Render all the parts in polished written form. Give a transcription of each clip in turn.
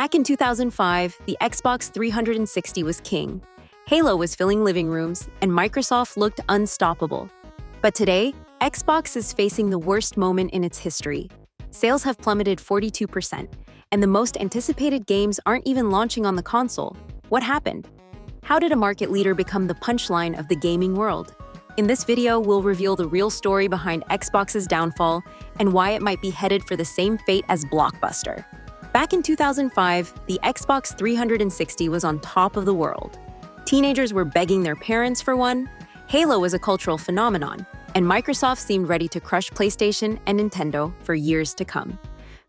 Back in 2005, the Xbox 360 was king. Halo was filling living rooms, and Microsoft looked unstoppable. But today, Xbox is facing the worst moment in its history. Sales have plummeted 42%, and the most anticipated games aren't even launching on the console. What happened? How did a market leader become the punchline of the gaming world? In this video, we'll reveal the real story behind Xbox's downfall and why it might be headed for the same fate as Blockbuster. Back in 2005, the Xbox 360 was on top of the world. Teenagers were begging their parents for one, Halo was a cultural phenomenon, and Microsoft seemed ready to crush PlayStation and Nintendo for years to come.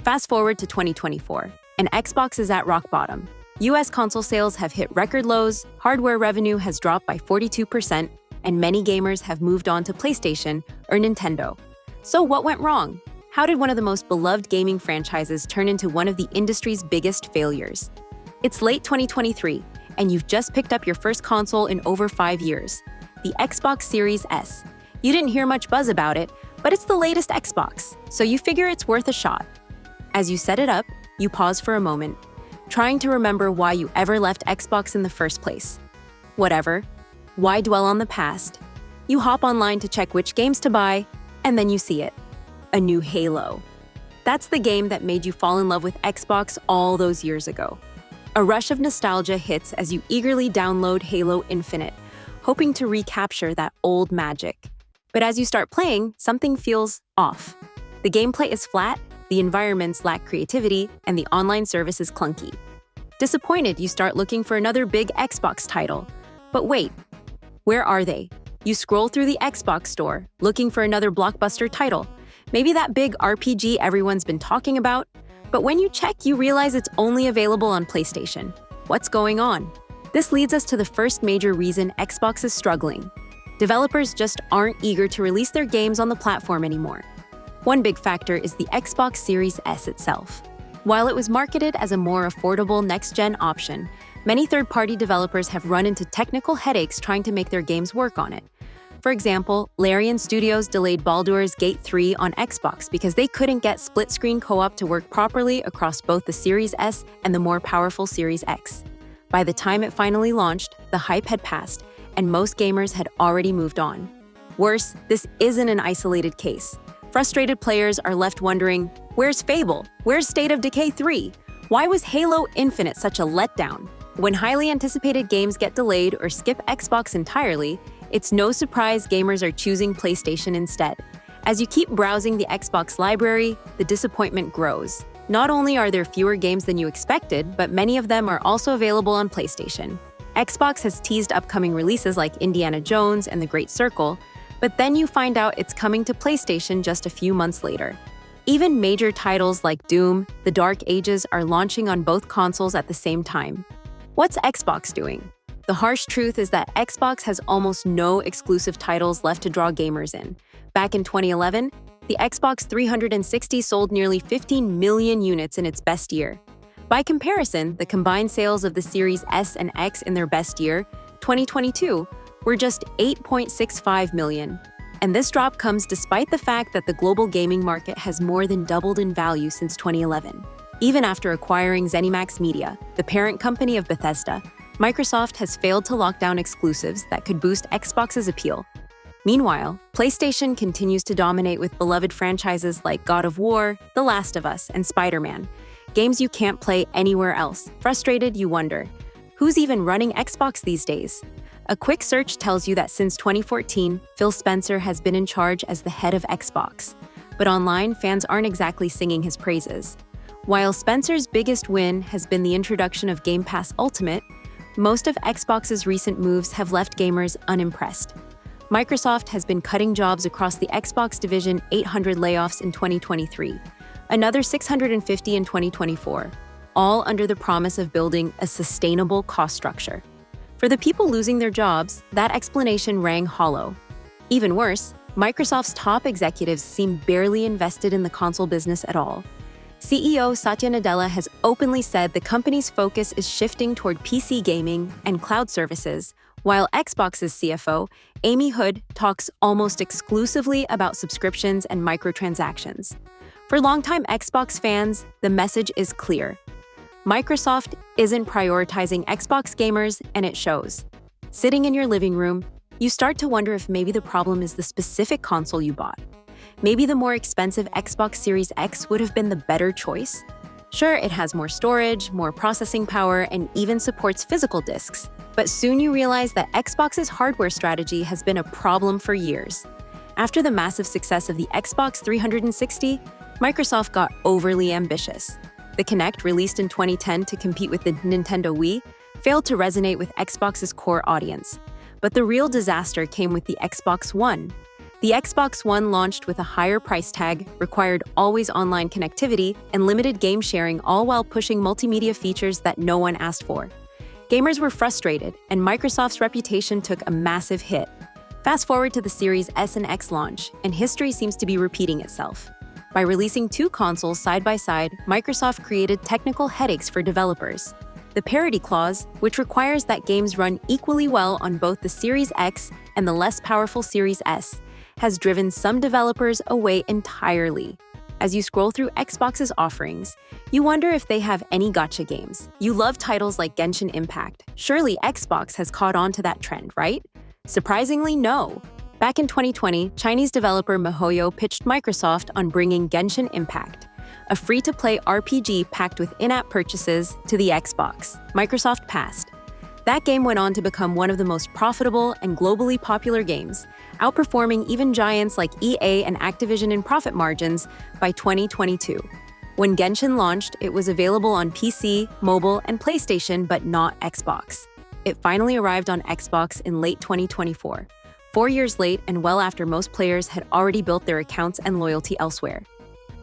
Fast forward to 2024, and Xbox is at rock bottom. US console sales have hit record lows, hardware revenue has dropped by 42%, and many gamers have moved on to PlayStation or Nintendo. So what went wrong? How did one of the most beloved gaming franchises turn into one of the industry's biggest failures? It's late 2023, and you've just picked up your first console in over 5 years, the Xbox Series S. You didn't hear much buzz about it, but it's the latest Xbox, so you figure it's worth a shot. As you set it up, you pause for a moment, trying to remember why you ever left Xbox in the first place. Whatever. Why dwell on the past? You hop online to check which games to buy, and then you see it. A new Halo. That's the game that made you fall in love with Xbox all those years ago. A rush of nostalgia hits as you eagerly download Halo Infinite, hoping to recapture that old magic. But as you start playing, something feels off. The gameplay is flat, the environments lack creativity, and the online service is clunky. Disappointed, you start looking for another big Xbox title. But wait, where are they? You scroll through the Xbox store, looking for another blockbuster title. Maybe that big RPG everyone's been talking about. But when you check, you realize it's only available on PlayStation. What's going on? This leads us to the first major reason Xbox is struggling. Developers just aren't eager to release their games on the platform anymore. One big factor is the Xbox Series S itself. While it was marketed as a more affordable next-gen option, many third-party developers have run into technical headaches trying to make their games work on it. For example, Larian Studios delayed Baldur's Gate 3 on Xbox because they couldn't get split-screen co-op to work properly across both the Series S and the more powerful Series X. By the time it finally launched, the hype had passed, and most gamers had already moved on. Worse, this isn't an isolated case. Frustrated players are left wondering, where's Fable? Where's State of Decay 3? Why was Halo Infinite such a letdown? When highly anticipated games get delayed or skip Xbox entirely, it's no surprise gamers are choosing PlayStation instead. As you keep browsing the Xbox library, the disappointment grows. Not only are there fewer games than you expected, but many of them are also available on PlayStation. Xbox has teased upcoming releases like Indiana Jones and The Great Circle, but then you find out it's coming to PlayStation just a few months later. Even major titles like Doom, The Dark Ages are launching on both consoles at the same time. What's Xbox doing? The harsh truth is that Xbox has almost no exclusive titles left to draw gamers in. Back in 2011, the Xbox 360 sold nearly 15 million units in its best year. By comparison, the combined sales of the Series S and X in their best year, 2022, were just 8.65 million. And this drop comes despite the fact that the global gaming market has more than doubled in value since 2011. Even after acquiring ZeniMax Media, the parent company of Bethesda, Microsoft has failed to lock down exclusives that could boost Xbox's appeal. Meanwhile, PlayStation continues to dominate with beloved franchises like God of War, The Last of Us, and Spider-Man, games you can't play anywhere else. Frustrated, you wonder, who's even running Xbox these days? A quick search tells you that since 2014, Phil Spencer has been in charge as the head of Xbox. But online, fans aren't exactly singing his praises. While Spencer's biggest win has been the introduction of Game Pass Ultimate, most of Xbox's recent moves have left gamers unimpressed. Microsoft has been cutting jobs across the Xbox division, 800 layoffs in 2023, another 650 in 2024, all under the promise of building a sustainable cost structure. For the people losing their jobs, that explanation rang hollow. Even worse, Microsoft's top executives seem barely invested in the console business at all. CEO Satya Nadella has openly said the company's focus is shifting toward PC gaming and cloud services, while Xbox's CFO, Amy Hood, talks almost exclusively about subscriptions and microtransactions. For longtime Xbox fans, the message is clear. Microsoft isn't prioritizing Xbox gamers, and it shows. Sitting in your living room, you start to wonder if maybe the problem is the specific console you bought. Maybe the more expensive Xbox Series X would have been the better choice. Sure, it has more storage, more processing power, and even supports physical discs. But soon you realize that Xbox's hardware strategy has been a problem for years. After the massive success of the Xbox 360, Microsoft got overly ambitious. The Kinect, released in 2010 to compete with the Nintendo Wii, failed to resonate with Xbox's core audience. But the real disaster came with the Xbox One. The Xbox One launched with a higher price tag, required always online connectivity, and limited game sharing, all while pushing multimedia features that no one asked for. Gamers were frustrated, and Microsoft's reputation took a massive hit. Fast forward to the Series S and X launch, and history seems to be repeating itself. By releasing two consoles side by side, Microsoft created technical headaches for developers. The parity clause, which requires that games run equally well on both the Series X and the less powerful Series S, has driven some developers away entirely. As you scroll through Xbox's offerings, you wonder if they have any gacha games. You love titles like Genshin Impact. Surely Xbox has caught on to that trend, right? Surprisingly, no. Back in 2020, Chinese developer MiHoYo pitched Microsoft on bringing Genshin Impact, a free-to-play RPG packed with in-app purchases, to the Xbox. Microsoft passed. That game went on to become one of the most profitable and globally popular games, outperforming even giants like EA and Activision in profit margins by 2022. When Genshin launched, it was available on PC, mobile, and PlayStation, but not Xbox. It finally arrived on Xbox in late 2024, 4 years late and well after most players had already built their accounts and loyalty elsewhere.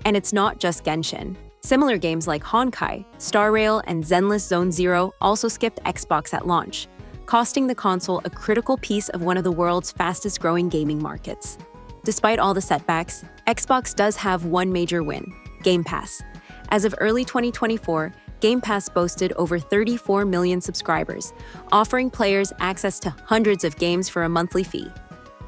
And it's not just Genshin. Similar games like Honkai, Star Rail, and Zenless Zone Zero also skipped Xbox at launch, costing the console a critical piece of one of the world's fastest-growing gaming markets. Despite all the setbacks, Xbox does have one major win: Game Pass. As of early 2024, Game Pass boasted over 34 million subscribers, offering players access to hundreds of games for a monthly fee.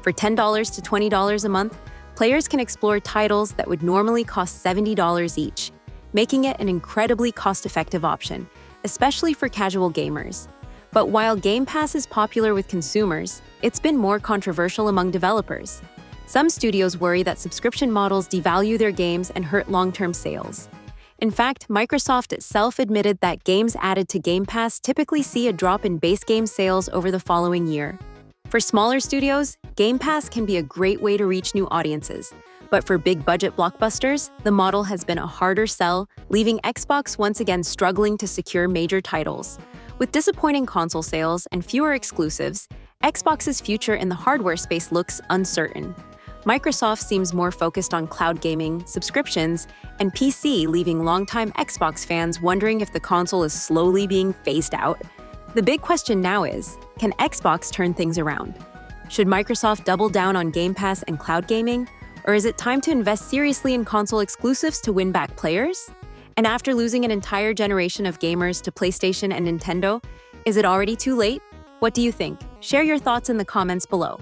For $10 to $20 a month, players can explore titles that would normally cost $70 each, making it an incredibly cost-effective option, especially for casual gamers. But while Game Pass is popular with consumers, it's been more controversial among developers. Some studios worry that subscription models devalue their games and hurt long-term sales. In fact, Microsoft itself admitted that games added to Game Pass typically see a drop in base game sales over the following year. For smaller studios, Game Pass can be a great way to reach new audiences. But for big-budget blockbusters, the model has been a harder sell, leaving Xbox once again struggling to secure major titles. With disappointing console sales and fewer exclusives, Xbox's future in the hardware space looks uncertain. Microsoft seems more focused on cloud gaming, subscriptions, and PC, leaving longtime Xbox fans wondering if the console is slowly being phased out. The big question now is, can Xbox turn things around? Should Microsoft double down on Game Pass and cloud gaming? Or is it time to invest seriously in console exclusives to win back players? And after losing an entire generation of gamers to PlayStation and Nintendo, is it already too late? What do you think? Share your thoughts in the comments below.